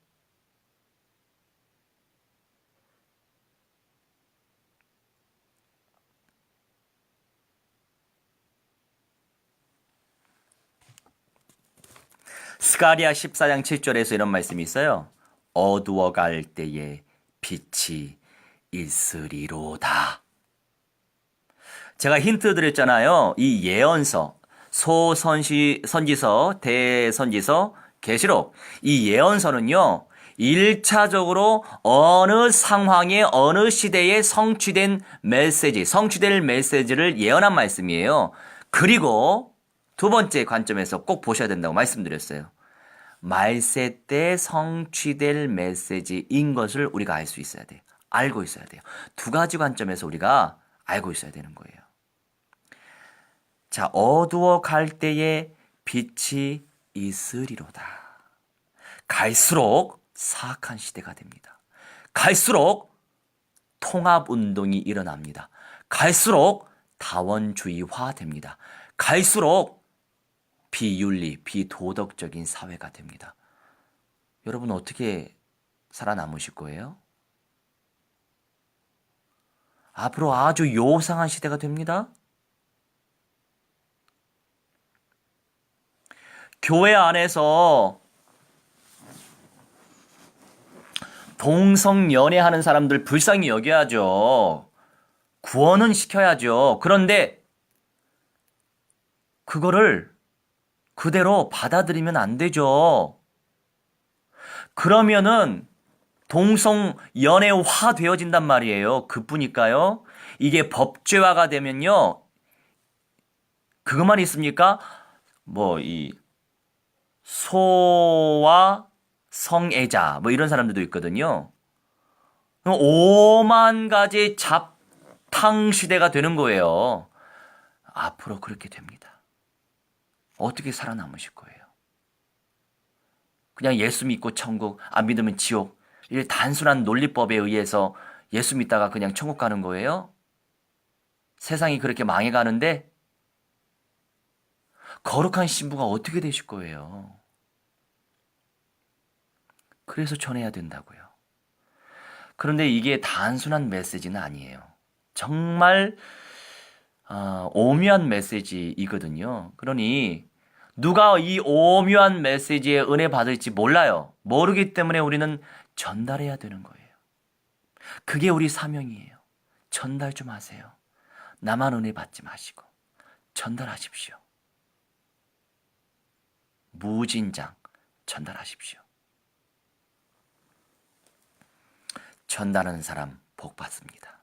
스가랴 14장 7절에서 이런 말씀이 있어요. 어두워갈 때에 빛이 있으리로다. 제가 힌트 드렸잖아요. 이 예언서, 소선지서, 대선지서, 계시록, 이 예언서는요. 1차적으로 어느 상황에 어느 시대에 성취된 메시지, 성취될 메시지를 예언한 말씀이에요. 그리고 두 번째 관점에서 꼭 보셔야 된다고 말씀드렸어요. 말세 때 성취될 메시지인 것을 우리가 알 수 있어야 돼요. 알고 있어야 돼요. 두 가지 관점에서 우리가 알고 있어야 되는 거예요. 자, 어두워 갈 때에 빛이 있으리로다. 갈수록 사악한 시대가 됩니다. 갈수록 통합운동이 일어납니다. 갈수록 다원주의화됩니다. 갈수록 비윤리, 비도덕적인 사회가 됩니다. 여러분 어떻게 살아남으실 거예요? 앞으로 아주 요상한 시대가 됩니다. 교회 안에서 동성연애하는 사람들 불쌍히 여겨야죠. 구원은 시켜야죠. 그런데 그거를 그대로 받아들이면 안 되죠. 그러면은 동성연애화 되어진단 말이에요. 그뿐일까요? 이게 법제화가 되면요. 그것만 있습니까? 이 소와 성애자 이런 사람들도 있거든요. 오만 가지 잡탕 시대가 되는 거예요. 앞으로 그렇게 됩니다. 어떻게 살아남으실 거예요? 그냥 예수 믿고 천국, 안 믿으면 지옥. 이 단순한 논리법에 의해서 예수 믿다가 그냥 천국 가는 거예요? 세상이 그렇게 망해가는데 거룩한 신부가 어떻게 되실 거예요? 그래서 전해야 된다고요. 그런데 이게 단순한 메시지는 아니에요. 정말 오묘한 메시지이거든요. 그러니 누가 이 오묘한 메시지에 은혜 받을지 몰라요. 모르기 때문에 우리는 전달해야 되는 거예요. 그게 우리 사명이에요. 전달 좀 하세요. 나만 은혜 받지 마시고 전달하십시오. 무진장 전달하십시오. 전달하는 사람 복 받습니다.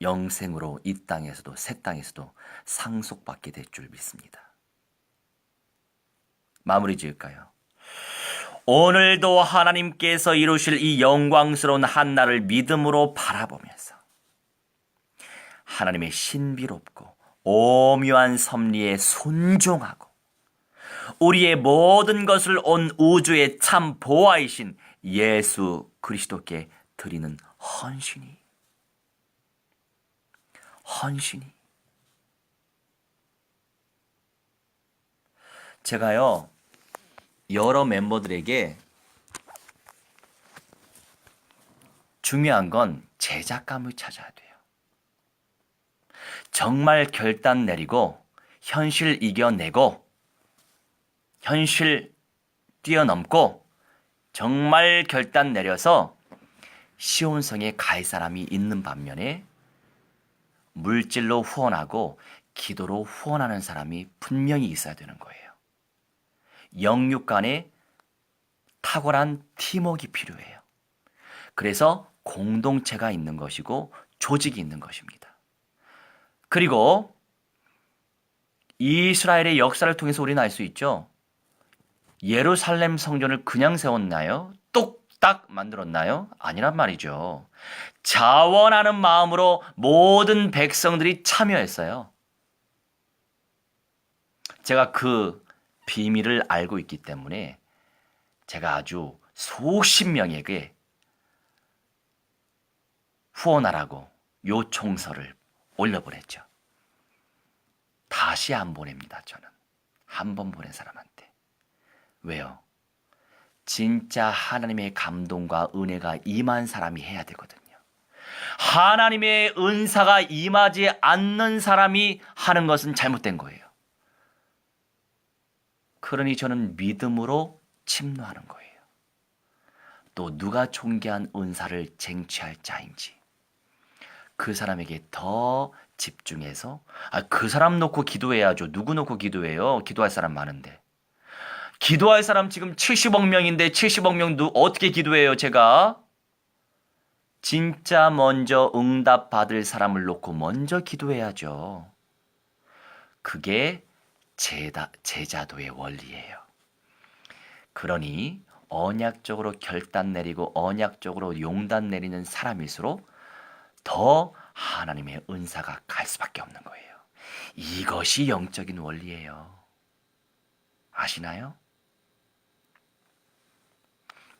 영생으로 이 땅에서도 새 땅에서도 상속받게 될 줄 믿습니다. 마무리 지을까요? 오늘도 하나님께서 이루실 이 영광스러운 한날을 믿음으로 바라보면서 하나님의 신비롭고 오묘한 섭리에 순종하고 우리의 모든 것을 온 우주의 참 보아이신 예수 그리스도께 드리는 헌신이 제가요 여러 멤버들에게 중요한 건 제작감을 찾아야 돼요. 정말 결단 내리고 현실 이겨내고 현실 뛰어넘고 정말 결단 내려서 시온성에 갈 사람이 있는 반면에 물질로 후원하고 기도로 후원하는 사람이 분명히 있어야 되는 거예요. 영육 간에 탁월한 팀워크가 필요해요. 그래서 공동체가 있는 것이고 조직이 있는 것입니다. 그리고 이스라엘의 역사를 통해서 우리는 알 수 있죠. 예루살렘 성전을 그냥 세웠나요? 뚝딱 만들었나요? 아니란 말이죠. 자원하는 마음으로 모든 백성들이 참여했어요. 제가 그 비밀을 알고 있기 때문에 제가 아주 수십 명에게 후원하라고 요청서를 올려보냈죠. 다시 안 보냅니다. 저는 한 번 보낸 사람한테. 왜요? 진짜 하나님의 감동과 은혜가 임한 사람이 해야 되거든요. 하나님의 은사가 임하지 않는 사람이 하는 것은 잘못된 거예요. 그러니 저는 믿음으로 침노하는 거예요. 또 누가 존귀한 은사를 쟁취할 자인지 그 사람에게 더 집중해서 그 사람 놓고 기도해야죠. 누구 놓고 기도해요? 기도할 사람 많은데. 기도할 사람 지금 70억 명인데 70억 명 어떻게 기도해요? 제가 진짜 먼저 응답 받을 사람을 놓고 먼저 기도해야죠. 그게 제자도의 원리예요. 그러니 언약적으로 결단 내리고 언약적으로 용단 내리는 사람일수록 더 하나님의 은사가 갈 수밖에 없는 거예요. 이것이 영적인 원리예요. 아시나요?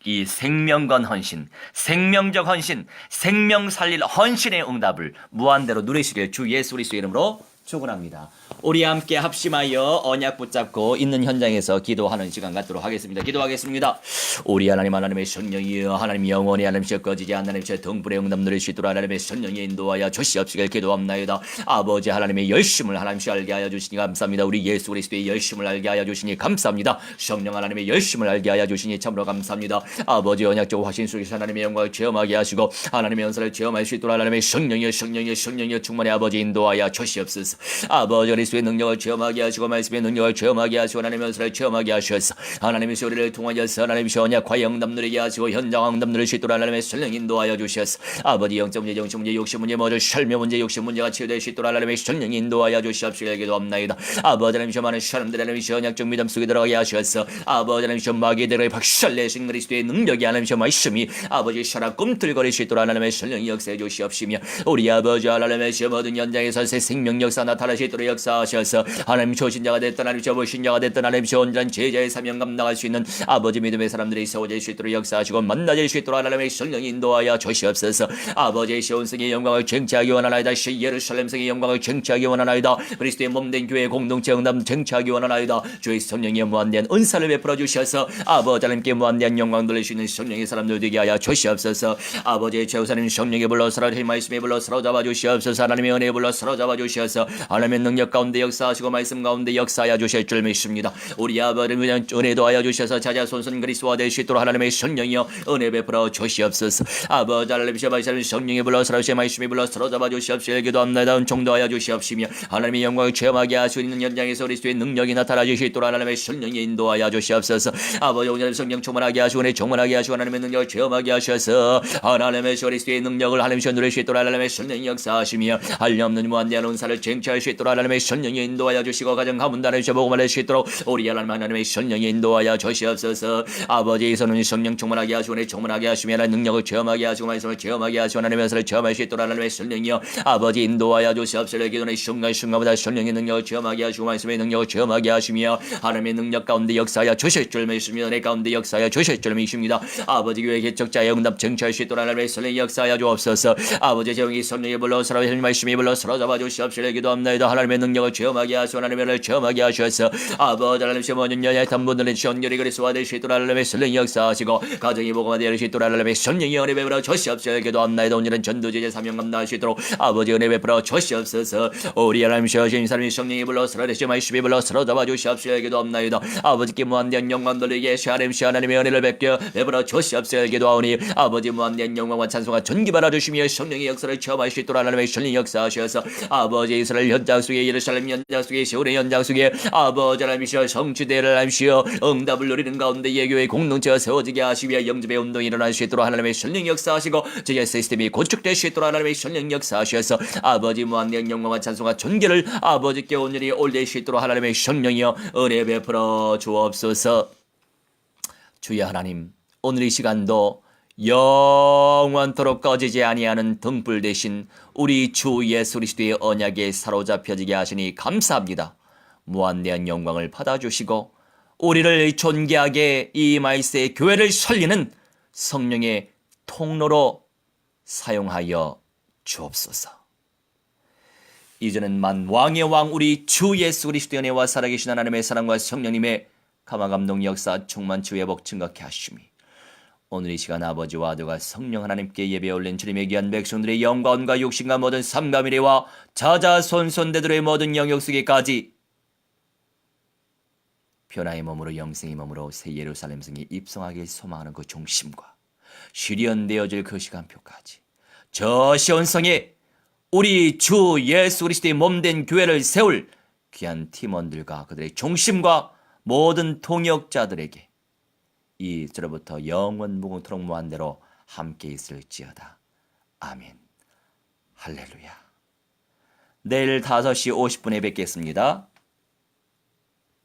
이 생명건 헌신, 생명적 헌신, 생명 살릴 헌신의 응답을 무한대로 누리시길 주 예수 그리스도의 이름으로 축원합니다. 우리 함께 합심하여 언약 붙잡고 있는 현장에서 기도하는 시간 갖도록 하겠습니다. 기도하겠습니다. 우리 하나님의 성령이여 하나님 영원히 하나님께 꺼지지 않는 하나님의 등불의 응답 누릴 수 있도록 하나님의 성령이 인도하여 조시옵시길 기도합나이다. 아버지 하나님의 열심을 하나님께 알게 하여 주시니 감사합니다. 우리 예수 그리스도의 열심을 알게 하여 주시니 감사합니다. 성령 하나님의 열심을 알게 하여 주시니 참으로 감사합니다. 아버지 언약적 화신 속에서 하나님의 영광을 체험하게 하시고 하나님의 연사를 체험할 수 있도록 하나님의 성령이여 충만히 아버지 인도하여 주시옵소서. 아버지 그리스도의 능력을 체험하게 하시고 말씀의 능력을 체험하게 하시고 하나님의 은사를 체험하게 하셔서 하나님의 소리를 통하여서 하나님의 언약과 영담 누리게 하시고 현장 왕담 누릴 수 있도록 하나님의 성령 인도하여 주셔서 아버지 영적 문제, 정신 문제, 욕심 문제, 모든 설명 문제, 욕심 문제가 치유될 수 있도록 하나님의 성령 인도하여 주시옵시고 기도합나이다. 아버지 하나님 많은 사람들 하나님 언약적 믿음 속에 들어가게 하셔서 아버지 하나님 마귀들의 박살내신 그리스도의 능력이 하나님 말씀이 아버지 살아 꿈틀거릴 수 있도록 하나님의 성령이 역사해 주시옵시며 우리 아버지 하나님의 모든 현장에서 새 생명 역사 나타날 수 있도록 역사하셔서 하나님 초신자가 됐든 하나님 무신자가 됐든 하나님 온전한 제자의 사명 감당할 수 있는 아버지 믿음의 사람들이 세워질 수 있도록 역사하시고 만나질 수 있도록 하나님의 성령이 인도하여 주시옵소서. 아버지의 시온성의 영광을 쟁취하기 원하나이다. 예루살렘성의 영광을 쟁취하기 원하나이다. 그리스도의 몸된 교회 공동체 응답 쟁취하기 원하나이다. 주의 성령의 무한대한 은사를 베풀어 주셔서 아버지 하나님께 무한대한 영광 돌릴 수 있는 성령의 사람들 되게 하여 주시옵소서. 아버지의 최우사님 성령에 불러 사로잡아 말씀에 불러 사로잡아 주시옵소서. 하나님의 은혜에 불러 사로잡아 주셔서 하나님의 능력 가운데 역사하시고 말씀 가운데 역사하여 주실 줄 믿습니다. 우리 아버지는 그냥 은혜도 하여 주셔서 자자손손 그리스도와 될 수 있도록 하나님의 성령이여 은혜 베풀어 주시옵소서. 아버지 하나님 셔바시는 성령에 불러 사로잡아 말씀에 불러 사로잡아 주시옵소서. 기도합니다. 은총도하여 주시옵시며 하나님의 영광을 체험하게 하시고 있는 현장에서 그리스도의 능력이 나타나 주실 있도록 하나님의 성령이 인도하여 주시옵소서. 아버지 오늘 성령 충만하게 하시고 은혜 충만하게 하시고 하나님의 능력을 체험하게 하셔서 하나님의 그리스도의 능력을 하나님께 누릴 수 있도록 하나님의 성령이 역사하시며 한량없는 무한대한 은사를 쟁취할 수 있도록 하나님의 성령이 인도하여 주시고 가정 가문도 하나님께 복음을 낼 수 있도록 우리 하나님의 성령이 인도하여 주시옵소서. 아버지의 선은 성령 충만하게 하시고 은혜 충만하게 하시며 하나님의 능력을 체험하게 하시고 말씀을 체험하게 하시고 하나님의 은사를 체험할 수 있도록 하나님의 성령이여 아버지 인도하여 주시옵소서. 기도는 순간순간마다 성령의 능력을 체험하게 하시고 말씀의 능력을 체험하게 하시며 하나님의 능력 가운데 역사하여 주실 줄 믿습니다. 내 가운데 역사하여 주실 줄 믿습니다. 아버지 교회 개척자의 응답 쟁취할 수 있도록 하나님의 성령이 역사하여 주옵소서. 아버지 제용이 성령이 불러 사람의 말씀이 불러 사로잡아 주시옵소서. 기도합나이다. 하나님의 능력을 체험하게 하시고 하나님의 은혜를 체험하게 하셔서 아버지 하나님의 모든 연약한 분들은 전결이 그리스도와 될 수 있도록 하나님의 성령이 역사하시고 가정이 복음화 될 수 있도록 하나님의 성령이 은혜 베풀어 주시옵소서. 기도합나이다. 오늘은 전도제자 사명 감당할 수 있도록 아버지 은혜 베풀어 주시옵소서. 우리 하나님 셔신 사람이 성령이 불러 사로되시 말씀이 불러 사로잡아 주시옵소서. 기도합나이다. 아버지께 무한대한 영광 돌리게 하나님의 은혜를 베풀어 주시옵소서. 기도하오니 아버지 무한대한 영광과 찬송과 전기 받아 주시며 성령의 역사를 체험할 수 있도록 하나님의 성령 역사하셔서 아버지 이스라엘 현장 속에 예루살렘 현장 속에 시온의 현장 속에 아버지 하나님이시여 성취대를 하시어 응답을 누리는 가운데 예교의 공동체가 세워지게 하시며 영접의 운동이 일어날 수 있도록 하나님의 성령 역사하시고 제자 시스템이 건축될 수 있도록 하나님의 성령 역사하셔서 아버지 무한대한 영광과 찬송과 존귀를 아버지께 온전히 올릴 수 있도록 하나님의 성령이여 은혜 베풀어 주옵소서. 주여 하나님, 오늘 이 시간도 영원토록 꺼지지 아니하는 등불 대신 우리 주 예수 그리스도의 언약에 사로잡혀지게 하시니 감사합니다. 무한대한 영광을 받아주시고 우리를 존귀하게 이 말세의 교회를 살리는 성령의 통로로 사용하여 주옵소서. 이제는 만 왕의 왕 우리 주 예수 그리스도의 은혜와 살아계신 하나님의 사랑과 성령님의 감화감동 역사 충만 치유 회복 증거케 하시미 오늘 이 시간 아버지와 아들과 성령 하나님께 예배 올린 주님의 귀한 백성들의 영광과 욕심과 모든 삶과 미래와 자자손손대들의 모든 영역 속에까지 변화의 몸으로 영생의 몸으로 새 예루살렘 성에 입성하길 소망하는 그 중심과 실현되어질 그 시간표까지 저 시온성에 우리 주 예수 그리스도의 몸된 교회를 세울 귀한 팀원들과 그들의 중심과 모든 통역자들에게 이제로부터 영원 무궁토록 무한대로 함께 있을지어다. 아멘. 할렐루야. 내일 5시 50분에 뵙겠습니다.